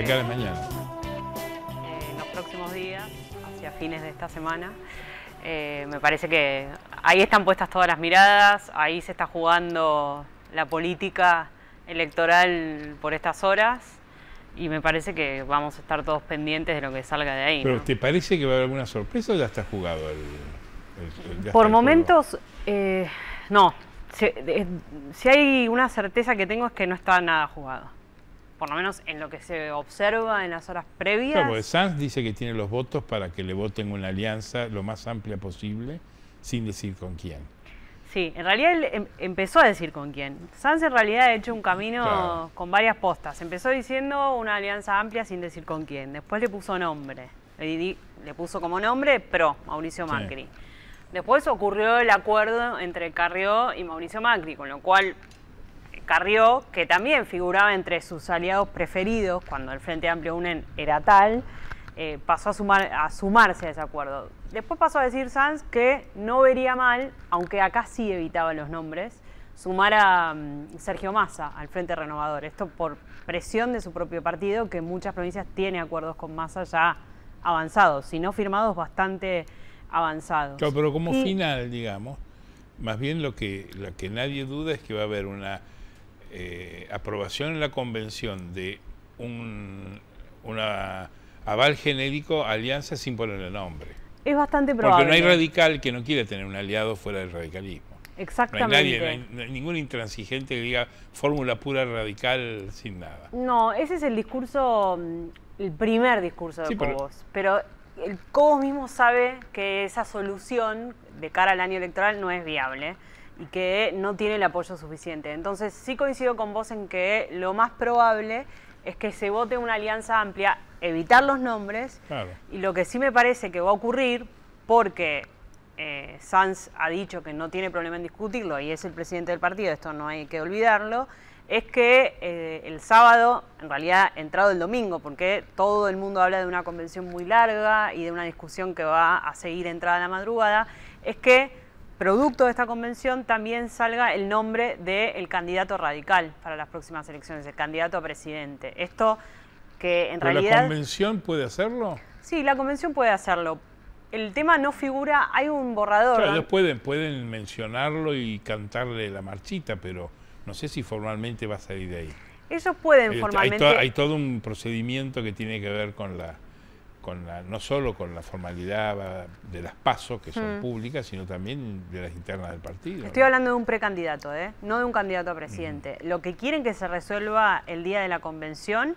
acá a la mañana. En los próximos días, hacia fines de esta semana. Me parece que ahí están puestas todas las miradas, ahí se está jugando la política electoral por estas horas y me parece que vamos a estar todos pendientes de lo que salga de ahí. ¿Pero ¿no? te parece que va a haber alguna sorpresa o ya está jugado ya Por está momentos, no. Si hay una certeza que tengo es que no está nada jugado. Por lo menos en lo que se observa en las horas previas. Claro, porque Sanz dice que tiene los votos para que le voten una alianza lo más amplia posible, sin decir con quién. Sí, en realidad él empezó a decir con quién. Sanz en realidad ha hecho un camino Claro. con varias postas. Empezó diciendo una alianza amplia sin decir con quién. Después le puso nombre. Le puso como nombre PRO, Mauricio Macri. Sí. Después ocurrió el acuerdo entre Carrió y Mauricio Macri, con lo cual Carrió, que también figuraba entre sus aliados preferidos cuando el Frente Amplio UNEN era tal, pasó a sumarse a ese acuerdo. Después pasó a decir Sanz que no vería mal, aunque acá sí evitaba los nombres, sumar a Sergio Massa al Frente Renovador. Esto por presión de su propio partido, que en muchas provincias tiene acuerdos con Massa ya avanzados, si no firmados, bastante avanzados. Claro, pero como final, digamos, más bien lo que nadie duda es que va a haber una aprobación en la convención de una aval genérico a alianza sin ponerle nombre. Es bastante probable. Porque no hay radical que no quiere tener un aliado fuera del radicalismo. Exactamente. No hay ningún intransigente que diga fórmula pura radical sin nada. No, ese es el discurso, el primer discurso de Cobos. Pero el Cobos mismo sabe que esa solución de cara al año electoral no es viable y que no tiene el apoyo suficiente. Entonces sí coincido con vos en que lo más probable es que se vote una alianza amplia, evitar los nombres, claro. Y lo que sí me parece que va a ocurrir, porque Sanz ha dicho que no tiene problema en discutirlo y es el presidente del partido, esto no hay que olvidarlo, es que el sábado, en realidad entrado el domingo, porque todo el mundo habla de una convención muy larga y de una discusión que va a seguir entrada a la madrugada, es que producto de esta convención también salga el nombre del candidato radical para las próximas elecciones, el candidato a presidente. Esto que en realidad... ¿La convención puede hacerlo? Sí, la convención puede hacerlo. El tema no figura, hay un borrador. Claro, ellos pueden mencionarlo y cantarle la marchita, pero no sé si formalmente va a salir de ahí. Ellos pueden formalmente... Hay todo un procedimiento que tiene que ver no solo con la formalidad de las PASO, que son públicas, sino también de las internas del partido. Estoy hablando de un precandidato, no de un candidato a presidente. Lo que quieren que se resuelva el día de la convención,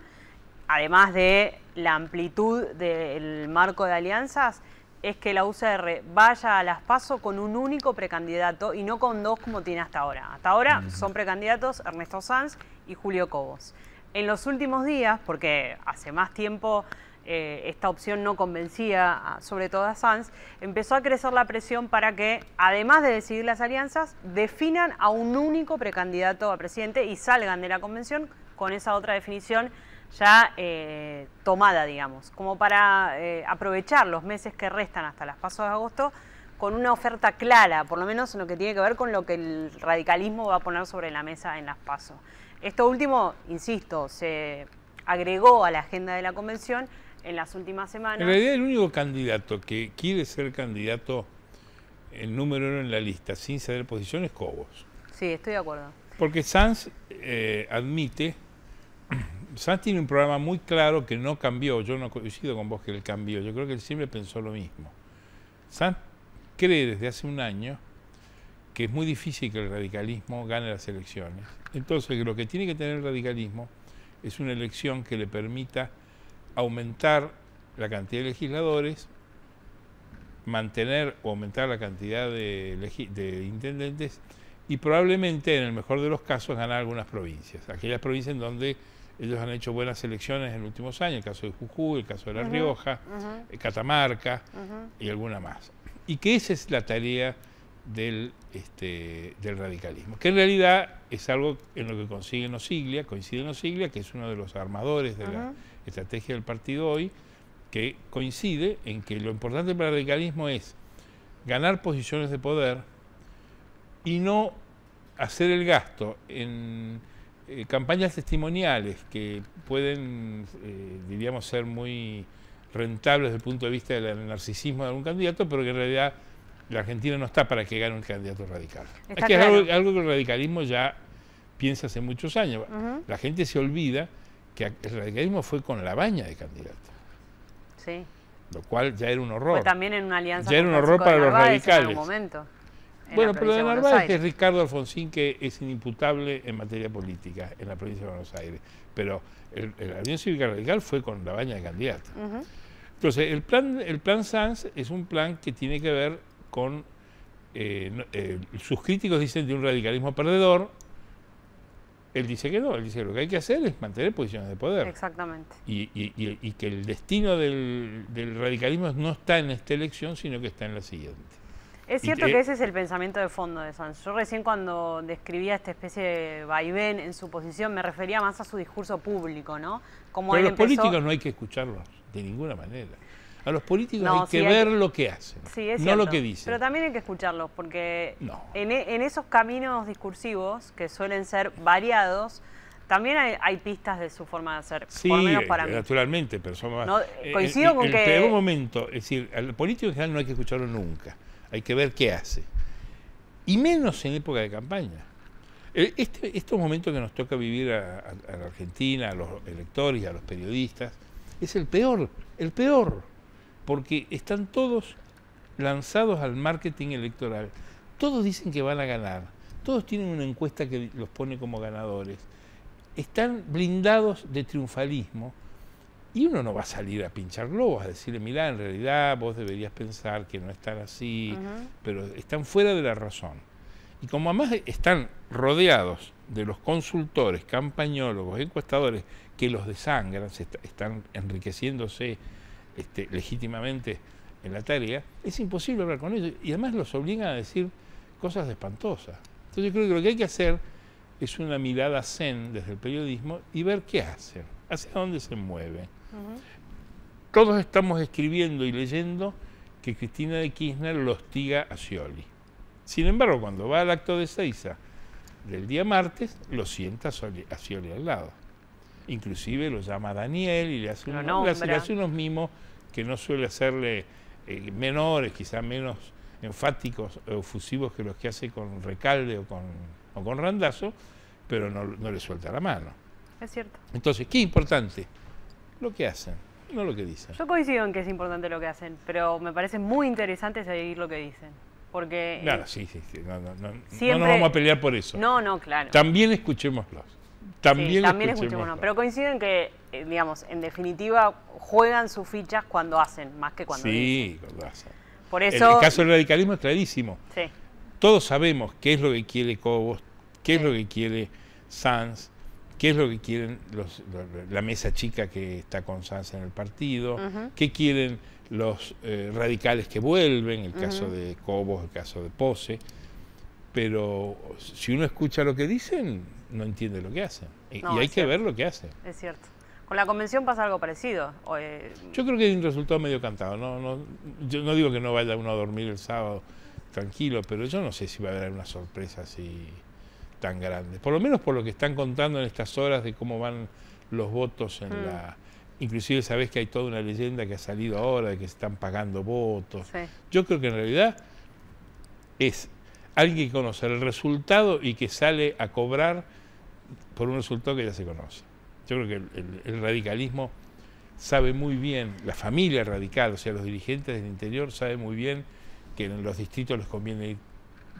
además de la amplitud del marco de alianzas, es que la UCR vaya a las PASO con un único precandidato y no con dos como tiene hasta ahora. Hasta ahora son precandidatos Ernesto Sanz y Julio Cobos. En los últimos días, porque hace más tiempo esta opción no convencía sobre todo a Sanz, empezó a crecer la presión para que, además de decidir las alianzas, definan a un único precandidato a presidente y salgan de la convención con esa otra definición ya tomada, digamos, como para aprovechar los meses que restan hasta las PASO de agosto con una oferta clara, por lo menos en lo que tiene que ver con lo que el radicalismo va a poner sobre la mesa en las PASO. Esto último, insisto, se agregó a la agenda de la convención en las últimas semanas. En realidad el único candidato que quiere ser candidato el número 1 en la lista sin ceder posición es Cobos. Sí, estoy de acuerdo. Porque Sanz admite... Sanz tiene un programa muy claro que no cambió. Yo no coincido con vos que él cambió. Yo creo que él siempre pensó lo mismo. Sanz cree desde hace un año que es muy difícil que el radicalismo gane las elecciones. Entonces, lo que tiene que tener el radicalismo es una elección que le permita aumentar la cantidad de legisladores, mantener o aumentar la cantidad de intendentes y probablemente, en el mejor de los casos, ganar algunas provincias. Aquellas provincias en donde ellos han hecho buenas elecciones en los últimos años, el caso de Jujuy, el caso de La Rioja, Catamarca y alguna más. Y que esa es la tarea del radicalismo, que en realidad es algo en lo que coincide Nosiglia, que es uno de los armadores de la estrategia del partido hoy, que coincide en que lo importante para el radicalismo es ganar posiciones de poder y no hacer el gasto en campañas testimoniales que pueden, diríamos, ser muy rentables desde el punto de vista del narcisismo de algún candidato, pero que en realidad la Argentina no está para que gane un candidato radical. Es que claro. es algo que el radicalismo ya piensa hace muchos años. La gente se olvida que el radicalismo fue con la baña de candidato. Sí. Lo cual ya era un horror. Fue también en una alianza ya era un horror para los radicales. En algún momento, bueno, pero de Narváez es Ricardo Alfonsín, que es inimputable en materia política en la provincia de Buenos Aires. Pero la Unión Cívica Radical fue con la baña de candidato. Entonces, el plan Sanz es un plan que tiene que ver con... sus críticos dicen de un radicalismo perdedor. Él dice que no, él dice que lo que hay que hacer es mantener posiciones de poder. Exactamente. Y que el destino del radicalismo no está en esta elección, sino que está en la siguiente. Es cierto que ese es el pensamiento de fondo de Sanz. Yo recién cuando describía esta especie de vaivén en su posición me refería más a su discurso público, ¿no? Como pero los políticos no hay que escucharlos de ninguna manera. A los políticos hay que ver lo que hacen, no lo que dicen. Pero también hay que escucharlos, porque en esos caminos discursivos, que suelen ser variados, también hay pistas de su forma de hacer, sí, por lo menos para mí. Naturalmente, pero coincido con que... En el peor momento, es decir, al político en general no hay que escucharlo nunca, hay que ver qué hace. Y menos en época de campaña. Estos momentos que nos toca vivir a la Argentina, a los electores y a los periodistas, es el peor, porque están todos lanzados al marketing electoral. Todos dicen que van a ganar, todos tienen una encuesta que los pone como ganadores. Están blindados de triunfalismo y uno no va a salir a pinchar globos, a decirle, mirá, en realidad vos deberías pensar que no están así, pero están fuera de la razón. Y como además están rodeados de los consultores, campañólogos, encuestadores que los desangran, están enriqueciéndose legítimamente en la tarea, es imposible hablar con ellos y además los obligan a decir cosas espantosas. Entonces yo creo que lo que hay que hacer es una mirada zen desde el periodismo y ver qué hacen, hacia dónde se mueven. Todos estamos escribiendo y leyendo que Cristina de Kirchner lo hostiga a Scioli. Sin embargo, cuando va al acto de Ezeiza del día martes, lo sienta a Scioli al lado. Inclusive lo llama a Daniel y le hace unos mimos que no suele hacerle menores, quizás menos enfáticos o efusivos que los que hace con Recalde o con Randazzo, pero no le suelta la mano. Es cierto. Entonces, ¿qué importante? Lo que hacen, no lo que dicen. Yo coincido en que es importante lo que hacen, pero me parece muy interesante seguir lo que dicen. Porque claro, sí. No nos vamos a pelear por eso. No, claro. También escuchémoslos. También escuchémoslos. Pero coincido en que, digamos, en definitiva, juegan sus fichas cuando hacen, más que cuando dicen. Sí, cuando hacen. Por eso... El caso del radicalismo es clarísimo. Sí. Todos sabemos qué es lo que quiere Cobos, qué es lo que quiere Sanz, qué es lo que quieren la mesa chica que está con Sanz en el partido, qué quieren los radicales que vuelven, el caso de Cobos, el caso de Pose, pero si uno escucha lo que dicen, no entiende lo que hacen. Y hay que ver lo que hacen. Es cierto. Con la convención pasa algo parecido. Yo creo que hay un resultado medio cantado. Yo no digo que no vaya uno a dormir el sábado tranquilo, pero yo no sé si va a haber una sorpresa así tan grande. Por lo menos por lo que están contando en estas horas de cómo van los votos en la... Inclusive sabés que hay toda una leyenda que ha salido ahora de que se están pagando votos. Sí. Yo creo que en realidad es alguien que conoce el resultado y que sale a cobrar por un resultado que ya se conoce. Yo creo que el radicalismo sabe muy bien, la familia radical, o sea, los dirigentes del interior saben muy bien que en los distritos les conviene ir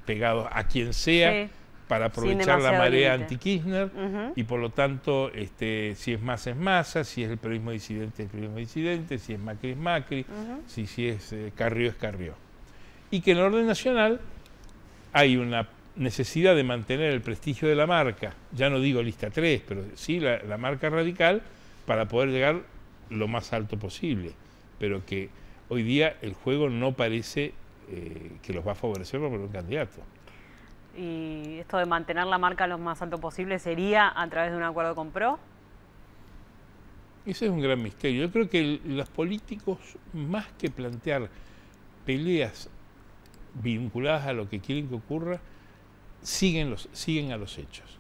pegados a quien sea para aprovechar la marea anti-Kirchner y por lo tanto, si es Massa, si es el periodismo disidente es el periodismo disidente, si es Macri es Macri, si es Carrió es Carrió. Y que en el orden nacional hay una necesidad de mantener el prestigio de la marca, ya no digo lista 3, pero sí la marca radical para poder llegar lo más alto posible, pero que hoy día el juego no parece que los va a favorecer por un candidato. ¿Y esto de mantener la marca lo más alto posible sería a través de un acuerdo con PRO? Ese es un gran misterio. Yo creo que los políticos, más que plantear peleas vinculadas a lo que quieren que ocurra, siguen a los hechos.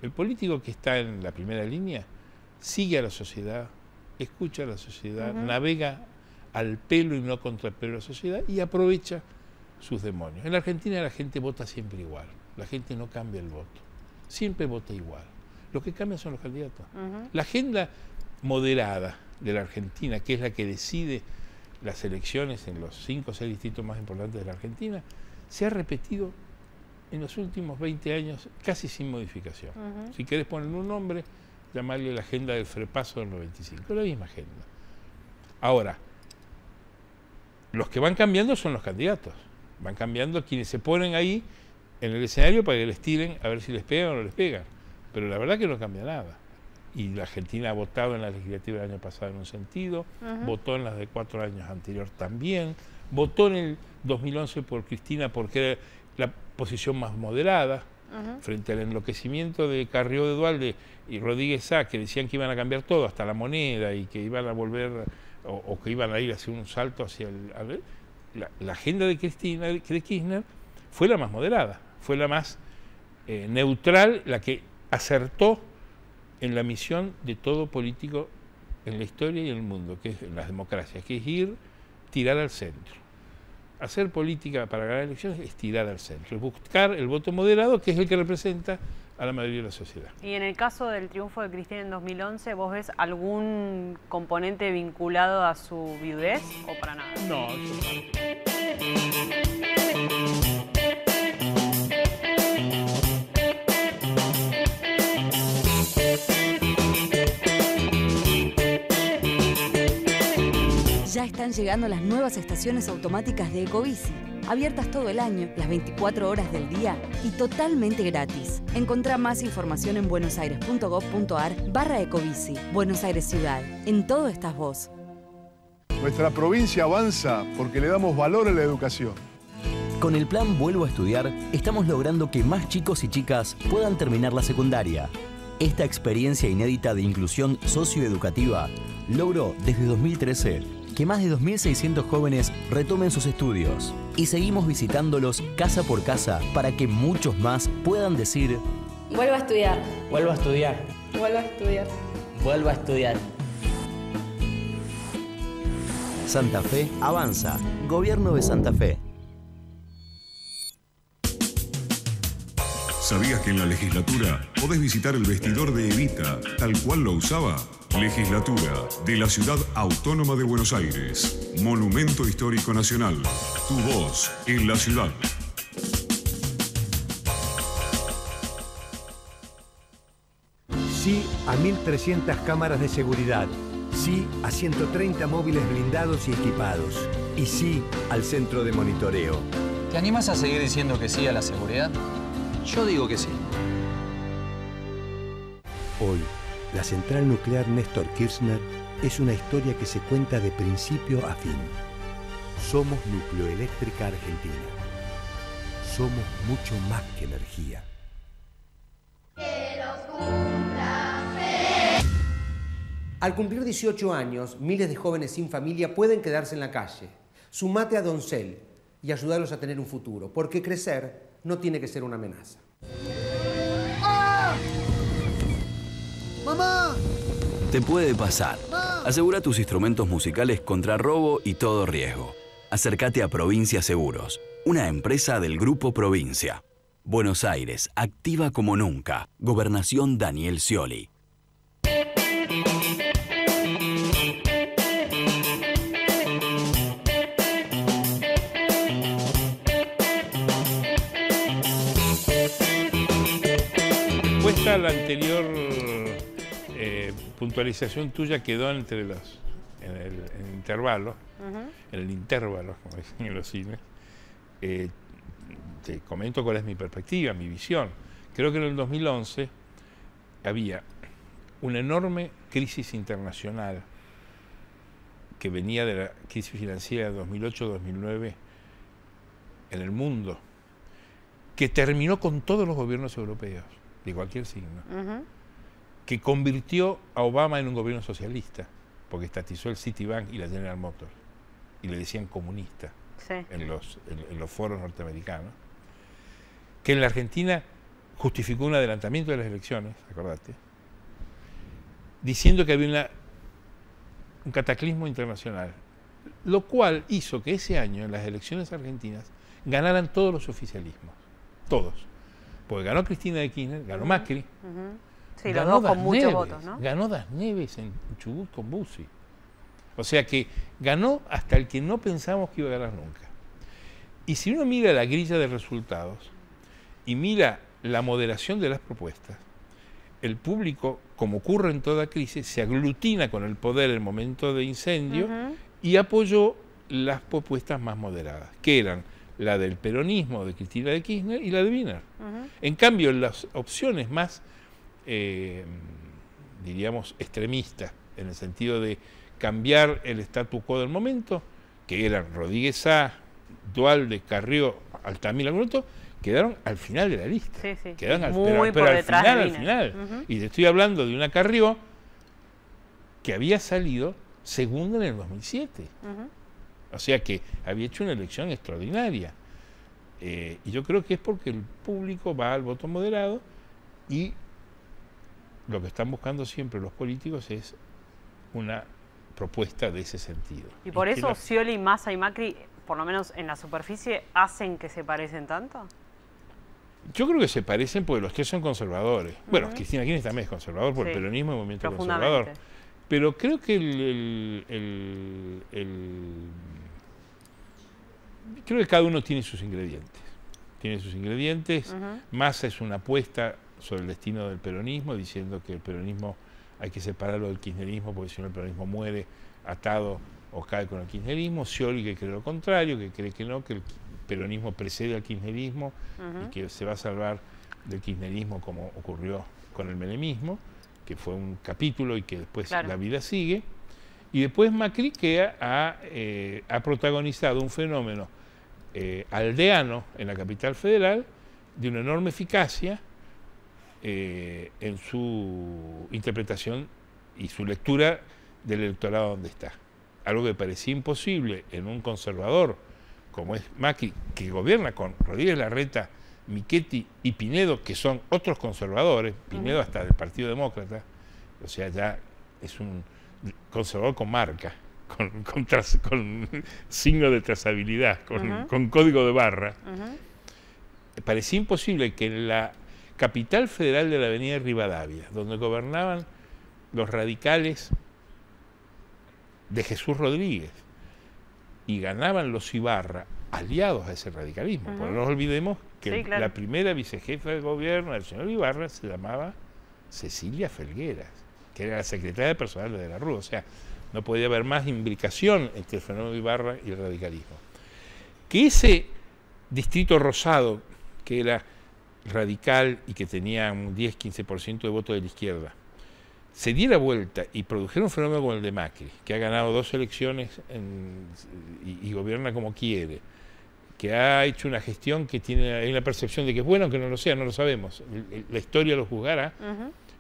El político que está en la primera línea sigue a la sociedad, escucha a la sociedad, navega al pelo y no contra el pelo de la sociedad y aprovecha sus demonios. En la Argentina la gente vota siempre igual, la gente no cambia el voto, siempre vota igual. Lo que cambia son los candidatos. La agenda moderada de la Argentina, que es la que decide las elecciones en los 5 o 6 distritos más importantes de la Argentina, se ha repetido en los últimos 20 años casi sin modificación. Si querés ponerle un nombre, llamarle la agenda del frepaso del 95, la misma agenda. Ahora, los que van cambiando son los candidatos, van cambiando quienes se ponen ahí en el escenario para que les tiren a ver si les pegan o no les pegan, pero la verdad que no cambia nada. Y la Argentina ha votado en la legislativa del año pasado en un sentido, votó en las de 4 años anterior también, votó en el 2011 por Cristina porque era la posición más moderada, frente al enloquecimiento de Carrió de Duhalde y Rodríguez Sá, que decían que iban a cambiar todo, hasta la moneda, y que iban a volver, o que iban a ir hacia un salto hacia la agenda de Cristina, de Kirchner, fue la más moderada, fue la más neutral, la que acertó en la misión de todo político en la historia y en el mundo, que es en las democracias, que es tirar al centro. Hacer política para ganar elecciones es tirar al centro, es buscar el voto moderado, que es el que representa a la mayoría de la sociedad. Y en el caso del triunfo de Cristina en 2011, ¿vos ves algún componente vinculado a su viudez o para nada? No, Ya están llegando las nuevas estaciones automáticas de Ecobici, abiertas todo el año, las 24 horas del día y totalmente gratis. Encontrá más información en buenosaires.gov.ar/Ecobici. Buenos Aires Ciudad. En todo estás vos. Nuestra provincia avanza porque le damos valor a la educación. Con el plan Vuelvo a Estudiar, estamos logrando que más chicos y chicas puedan terminar la secundaria. Esta experiencia inédita de inclusión socioeducativa logró desde 2013 que más de 2.600 jóvenes retomen sus estudios. Y seguimos visitándolos casa por casa para que muchos más puedan decir: Vuelvo a estudiar. Vuelvo a estudiar. Vuelvo a estudiar. Vuelvo a estudiar. Santa Fe avanza. Gobierno de Santa Fe. ¿Sabías que en la legislatura podés visitar el vestidor de Evita, tal cual lo usaba? Legislatura de la Ciudad Autónoma de Buenos Aires. Monumento Histórico Nacional. Tu voz en la ciudad. Sí a 1.300 cámaras de seguridad. Sí a 130 móviles blindados y equipados. Y sí al centro de monitoreo. ¿Te animas a seguir diciendo que sí a la seguridad? Yo digo que sí. Hoy, la central nuclear Néstor Kirchner es una historia que se cuenta de principio a fin. Somos Nucleoeléctrica Argentina. Somos mucho más que energía. Al cumplir 18 años, miles de jóvenes sin familia pueden quedarse en la calle. Sumate a Doncel y ayudarlos a tener un futuro, porque crecer no tiene que ser una amenaza. ¡Ah! ¡Mamá! Te puede pasar. Asegura tus instrumentos musicales contra robo y todo riesgo. Acércate a Provincia Seguros, una empresa del Grupo Provincia. Buenos Aires, activa como nunca. Gobernación Daniel Scioli. Respuesta a la anterior puntualización tuya quedó entre en el intervalo, en el intervalo, como dicen en los cines. Te comento cuál es mi perspectiva, mi visión. Creo que en el 2011 había una enorme crisis internacional que venía de la crisis financiera de 2008-2009 en el mundo, que terminó con todos los gobiernos europeos, de cualquier signo, que convirtió a Obama en un gobierno socialista, porque estatizó el Citibank y la General Motors, y le decían comunista en los foros norteamericanos, que en la Argentina justificó un adelantamiento de las elecciones, acordate, diciendo que había un cataclismo internacional, lo cual hizo que ese año en las elecciones argentinas ganaran todos los oficialismos, todos, porque ganó Cristina de Kirchner, ganó Macri, sí, los dos con muchos Neves, votos, ¿no? Ganó Das Neves en Chubut con Bussi. O sea que ganó hasta el que no pensábamos que iba a ganar nunca. Y si uno mira la grilla de resultados y mira la moderación de las propuestas, el público, como ocurre en toda crisis, se aglutina con el poder en el momento de incendio y apoyó las propuestas más moderadas, que eran la del peronismo de Cristina de Kirchner y la de Wiener. En cambio, las opciones más, diríamos, extremistas, en el sentido de cambiar el statu quo del momento, que eran Rodríguez Sá, Duhalde, Carrió, Altamira, quedaron al final de la lista. Sí, sí. Quedaron Muy pero por al detrás final, de al final. Y te estoy hablando de una Carrió que había salido segunda en el 2007. O sea que había hecho una elección extraordinaria. Y yo creo que es porque el público va al voto moderado y lo que están buscando siempre los políticos es una propuesta de ese sentido. ¿Y por eso Scioli, Massa y Macri, por lo menos en la superficie, hacen que se parecen tanto? Yo creo que se parecen porque los tres son conservadores. Bueno, Cristina Kirchner también es conservador por el peronismo y el movimiento conservador. Pero creo que creo que cada uno tiene sus ingredientes. Tiene sus ingredientes. Massa es una apuesta sobre el destino del peronismo, diciendo que el peronismo hay que separarlo del kirchnerismo, porque si no el peronismo muere atado o cae con el kirchnerismo. Scioli, que cree lo contrario, que cree que no, que el peronismo precede al kirchnerismo y que se va a salvar del kirchnerismo como ocurrió con el menemismo, que fue un capítulo y que después la vida sigue. Y después Macri, que ha protagonizado un fenómeno aldeano en la capital federal de una enorme eficacia en su interpretación y su lectura del electorado donde está. Algo que parecía imposible en un conservador como es Macri, que gobierna con Rodríguez Larreta, Michetti y Pinedo, que son otros conservadores, Pinedo hasta del Partido Demócrata, o sea, ya es un conservador con marca, con signo de trazabilidad, con código de barra. Parecía imposible que en la capital federal de la avenida Rivadavia, donde gobernaban los radicales de Jesús Rodríguez y ganaban los Ibarra, aliados a ese radicalismo, porque no nos olvidemos que la primera vicejefa de gobierno del señor Ibarra se llamaba Cecilia Felgueras, que era la secretaria personal de la Rúa. O sea, no podía haber más imbricación entre el fenómeno Ibarra y el radicalismo. Que ese distrito rosado, que era radical y que tenía un 10-15% de voto de la izquierda, se diera vuelta y produjera un fenómeno como el de Macri, que ha ganado 2 elecciones y gobierna como quiere, que ha hecho una gestión que hay una percepción de que es bueno, que no lo sea, no lo sabemos, la historia lo juzgará,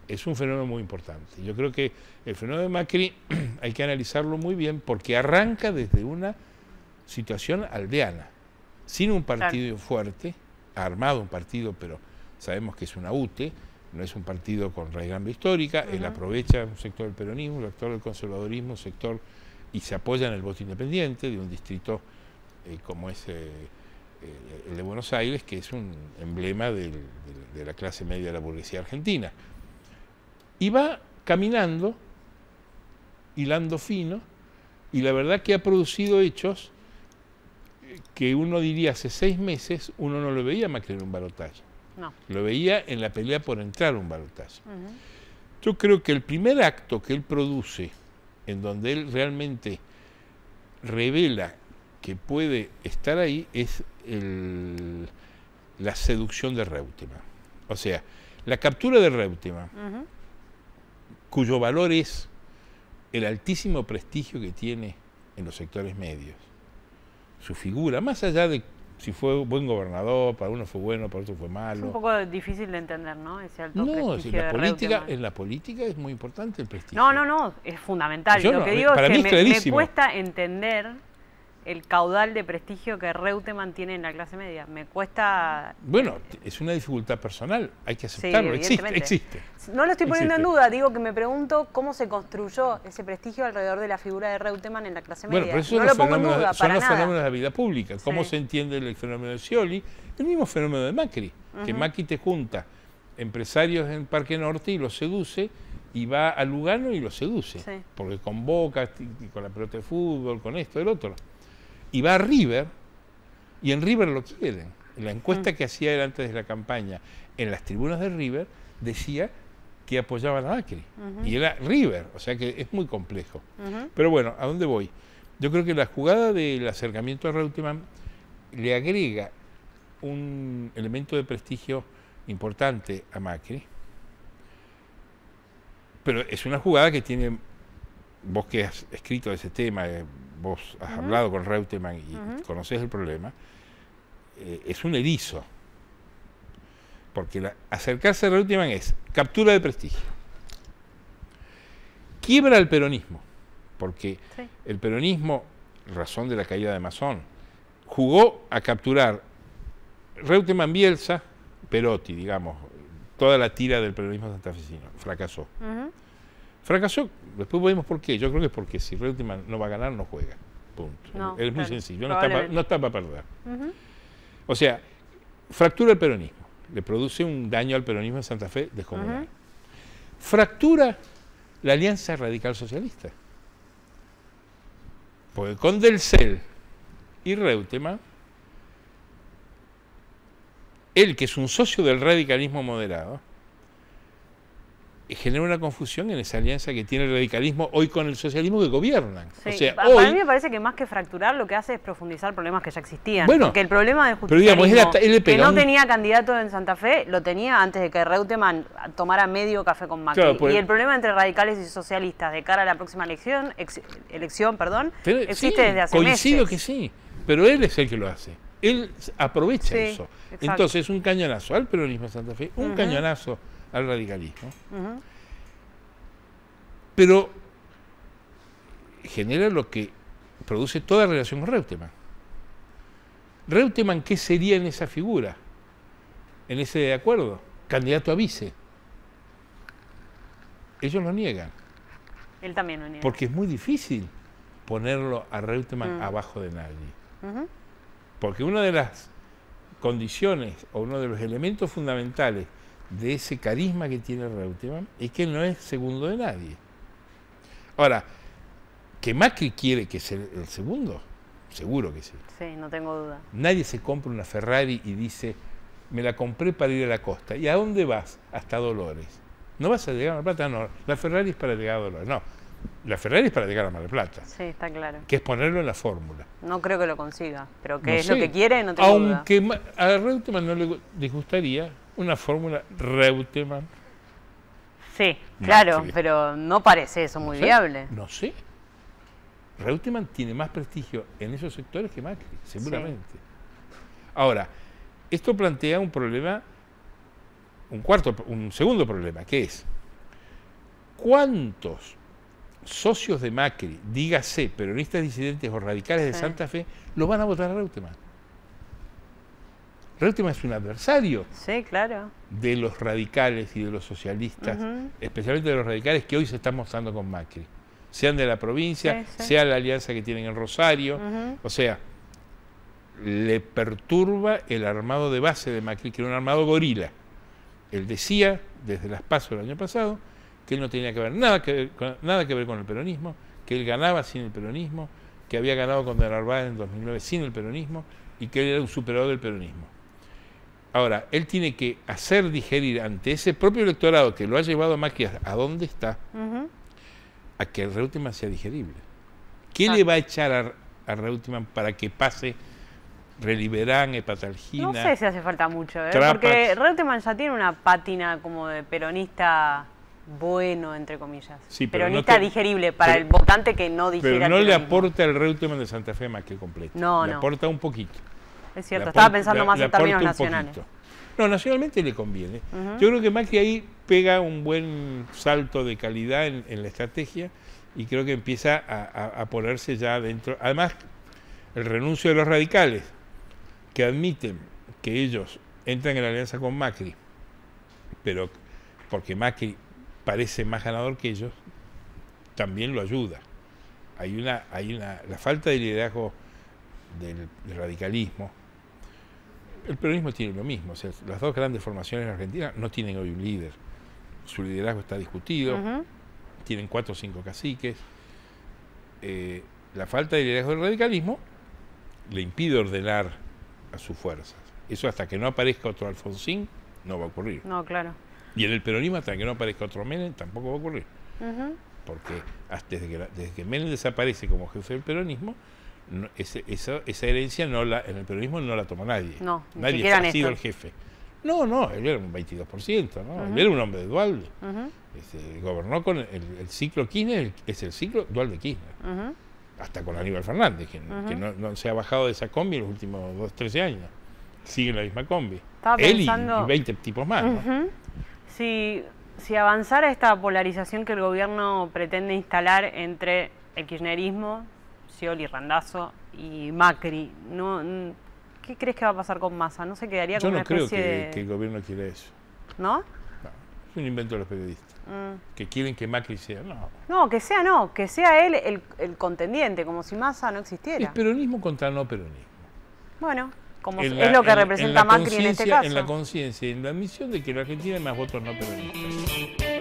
es un fenómeno muy importante. Yo creo que el fenómeno de Macri hay que analizarlo muy bien porque arranca desde una situación aldeana, sin un partido fuerte, ha armado un partido, pero sabemos que es una UTE, no es un partido con raigambre histórica, él aprovecha un sector del peronismo, un sector del conservadurismo, un sector, y se apoya en el voto independiente de un distrito como es el de Buenos Aires, que es un emblema de la clase media de la burguesía argentina. Y va caminando, hilando fino, y la verdad que ha producido hechos que uno diría hace 6 meses, uno no lo veía Macri en un balotaje. No. Lo veía en la pelea por entrar a un balotaje. Yo creo que el primer acto que él produce, en donde él realmente revela que puede estar ahí, es la seducción de Reutemann. O sea, la captura de Reutemann, cuyo valor es el altísimo prestigio que tiene en los sectores medios. Su figura, más allá de si fue buen gobernador, para uno fue bueno, para otro fue malo. Es un poco difícil de entender, ¿no? Ese alto prestigio en la política es muy importante el prestigio. No, es fundamental. Lo que digo es que me cuesta entender el caudal de prestigio que Reutemann tiene en la clase media. Me cuesta... Bueno, es una dificultad personal, hay que aceptarlo, sí, existe. No lo estoy poniendo en duda, digo que me pregunto cómo se construyó ese prestigio alrededor de la figura de Reutemann en la clase media. Bueno, pero eso no lo pongo en duda, son para los nada. fenómenos de la vida pública. ¿Cómo se entiende el fenómeno de Scioli? El mismo fenómeno de Macri, que Macri te junta empresarios en Parque Norte y los seduce, y va a Lugano y los seduce, porque convoca con la pelota de fútbol, con esto, el otro. Y va a River, y en River lo quieren. En la encuesta que hacía él antes de la campaña, en las tribunas de River, decía que apoyaban a Macri. Y era River, o sea que es muy complejo. Pero bueno, ¿a dónde voy? Yo creo que la jugada del acercamiento a Reutemann le agrega un elemento de prestigio importante a Macri, pero es una jugada que tiene, vos que has escrito de ese tema, vos has hablado con Reutemann y conocés el problema, es un erizo, porque acercarse a Reutemann es captura de prestigio, quiebra el peronismo, porque el peronismo, razón de la caída de Masón, jugó a capturar Reutemann, Bielsa, Perotti, digamos, toda la tira del peronismo santafesino, fracasó. Fracasó, después vemos por qué. Yo creo que es porque si Reutemann no va a ganar, no juega. Punto. No, es muy sencillo, no está para perder. O sea, fractura el peronismo, le produce un daño al peronismo en Santa Fe descomunal. Fractura la Alianza Radical Socialista. Porque con Delcel y Reutemann, él, que es un socio del radicalismo moderado, genera una confusión en esa alianza que tiene el radicalismo hoy con el socialismo que gobiernan. Sí. O sea, para mí me parece que más que fracturar lo que hace es profundizar problemas que ya existían. Bueno, porque el problema de justicialismo, digamos, que no tenía candidato en Santa Fe, lo tenía antes de que Reutemann tomara medio café con Macri. Claro, pues, y el problema entre radicales y socialistas de cara a la próxima elección existe desde hace coincido meses. que sí, pero él es el que lo hace. Él aprovecha eso. Exacto. Entonces, un cañonazo al peronismo de Santa Fe, un cañonazo al radicalismo, pero genera lo que produce toda relación con Reutemann. Reutemann, ¿qué sería en esa figura? En ese acuerdo, candidato a vice. Ellos lo niegan. Él también lo niega. Porque es muy difícil ponerlo a Reutemann abajo de nadie. Porque una de las condiciones o uno de los elementos fundamentales de ese carisma que tiene Reutemann es que él no es segundo de nadie. Ahora, que Macri quiere que sea el segundo, seguro que sí. Sí, no tengo duda. Nadie se compra una Ferrari y dice, me la compré para ir a la costa. ¿Y a dónde vas? Hasta Dolores. ¿No vas a llegar a Mar del Plata? No, la Ferrari es para llegar a Dolores. No, la Ferrari es para llegar a Mar del Plata. Sí, está claro. Que es ponerlo en la fórmula. No creo que lo consiga, pero que No es sé. lo que quiere, no tengo duda. Aunque a Reutemann no le disgustaría una fórmula Reutemann. Sí, claro, Macri. pero no parece eso muy viable. No sé. Reutemann tiene más prestigio en esos sectores que Macri, seguramente. Ahora, esto plantea un problema, un segundo problema, que es ¿cuántos socios de Macri, dígase peronistas disidentes o radicales de Santa Fe, lo van a votar a Reutemann? Reutemann es un adversario de los radicales y de los socialistas, especialmente de los radicales que hoy se están mostrando con Macri, sean de la provincia, sea la alianza que tienen en Rosario, o sea, le perturba el armado de base de Macri, que era un armado gorila. Él decía, desde las PASO del año pasado, que él no tenía que ver nada que ver con el peronismo, que él ganaba sin el peronismo, que había ganado con De Narváez en 2009 sin el peronismo y que él era un superador del peronismo. Ahora, él tiene que hacer digerir ante ese propio electorado que lo ha llevado a Macri a dónde está, a que el Reutemann sea digerible. ¿Qué le va a echar a Reutemann para que pase Reliberán, Hepatalgina? No sé si hace falta mucho, Trapax? porque Reutemann ya tiene una pátina como de peronista bueno, entre comillas. Sí, pero peronista digerible para el votante que no digiere. Pero no le aporta el Reutemann de Santa Fe Macri completo. No, le aporta un poquito. Es cierto, estaba pensando más en términos nacionales. No, nacionalmente le conviene. Yo creo que Macri ahí pega un buen salto de calidad en la estrategia y creo que empieza a ponerse ya dentro. Además, el renuncio de los radicales, que admiten que ellos entran en la alianza con Macri, pero porque Macri parece más ganador que ellos, también lo ayuda. La falta de liderazgo del radicalismo. El peronismo tiene lo mismo, o sea, las dos grandes formaciones en Argentina no tienen hoy un líder. Su liderazgo está discutido, tienen 4 o 5 caciques. La falta de liderazgo del radicalismo le impide ordenar a sus fuerzas. Eso hasta que no aparezca otro Alfonsín no va a ocurrir. No, claro. Y en el peronismo hasta que no aparezca otro Menem tampoco va a ocurrir. Porque desde que Menem desaparece como jefe del peronismo, esa herencia en el peronismo no la toma nadie. No, nadie ha sido el jefe. No, él era un 22%, ¿no? Él era un hombre de Duhalde. Gobernó con el ciclo Kirchner, es el ciclo Duhalde Kirchner. Hasta con Aníbal Fernández, que no se ha bajado de esa combi en los últimos 13 años. Sigue en la misma combi. Estaba él pensando, y 20 tipos más, ¿no? Si avanzara esta polarización que el gobierno pretende instalar entre el kirchnerismo, Scioli, Randazzo y Macri, ¿qué crees que va a pasar con Massa? ¿No se quedaría con una especie Yo no creo que el gobierno quiera eso. ¿No? No, es un invento de los periodistas. Que quieren que Macri sea, que sea él el contendiente, como si Massa no existiera. Es peronismo contra no peronismo. Bueno, es lo que representa Macri en este caso. En la conciencia y en la admisión de que en la Argentina hay más votos no peronistas.